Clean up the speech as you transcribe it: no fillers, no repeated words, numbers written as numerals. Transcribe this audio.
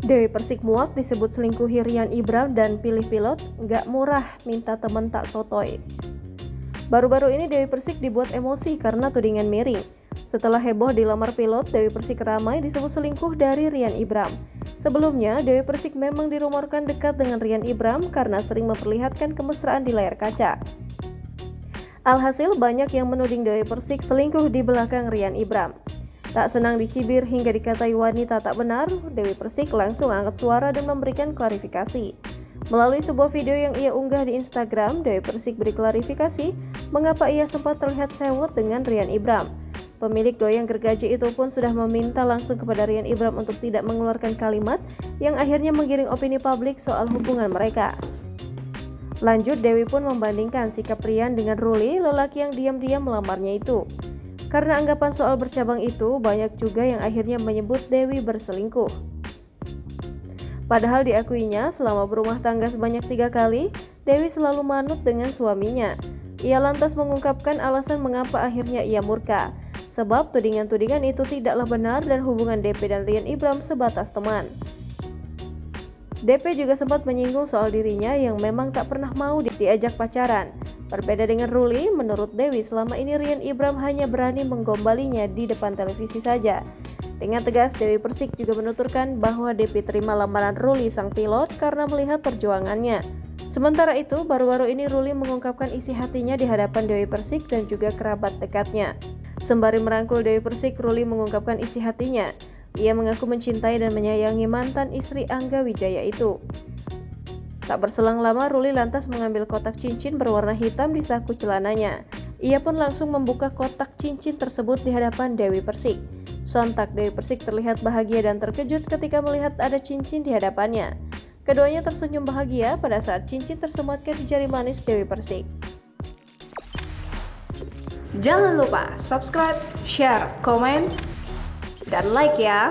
Dewi Persik muak disebut selingkuhi Rian Ibram dan pilih pilot, nggak murah minta temen tak sotoy. Baru-baru ini Dewi Persik dibuat emosi karena tudingan miring. Setelah heboh dilamar pilot, Dewi Persik ramai disebut selingkuh dari Rian Ibram. Sebelumnya, Dewi Persik memang dirumorkan dekat dengan Rian Ibram karena sering memperlihatkan kemesraan di layar kaca. Alhasil banyak yang menuding Dewi Persik selingkuh di belakang Rian Ibram. Tak senang dicibir hingga dikatai wanita tak benar, Dewi Persik langsung angkat suara dan memberikan klarifikasi. Melalui sebuah video yang ia unggah di Instagram, Dewi Persik beri klarifikasi mengapa ia sempat terlihat sewot dengan Rian Ibram. Pemilik goyang gergaji itu pun sudah meminta langsung kepada Rian Ibram untuk tidak mengeluarkan kalimat yang akhirnya menggiring opini publik soal hubungan mereka. Lanjut, Dewi pun membandingkan sikap Rian dengan Ruli, lelaki yang diam-diam melamarnya itu. Karena anggapan soal bercabang itu, banyak juga yang akhirnya menyebut Dewi berselingkuh. Padahal diakuinya, selama berumah tangga sebanyak 3 kali, Dewi selalu manut dengan suaminya. Ia lantas mengungkapkan alasan mengapa akhirnya ia murka, sebab tudingan-tudingan itu tidaklah benar dan hubungan DP dan Rian Ibram sebatas teman. DP juga sempat menyinggung soal dirinya yang memang tak pernah mau diajak pacaran. Berbeda dengan Ruli, menurut Dewi selama ini Rian Ibram hanya berani menggombalinya di depan televisi saja. Dengan tegas, Dewi Persik juga menuturkan bahwa DP terima lamaran Ruli sang pilot karena melihat perjuangannya. Sementara itu, baru-baru ini Ruli mengungkapkan isi hatinya di hadapan Dewi Persik dan juga kerabat dekatnya. Sembari merangkul Dewi Persik, Ruli mengungkapkan isi hatinya. Ia mengaku mencintai dan menyayangi mantan istri Angga Wijaya itu. Tak berselang lama, Ruli lantas mengambil kotak cincin berwarna hitam di saku celananya. Ia pun langsung membuka kotak cincin tersebut di hadapan Dewi Persik. Sontak Dewi Persik terlihat bahagia dan terkejut ketika melihat ada cincin di hadapannya. Keduanya tersenyum bahagia pada saat cincin tersematkan di jari manis Dewi Persik. Jangan lupa subscribe, share, komen, dan like ya!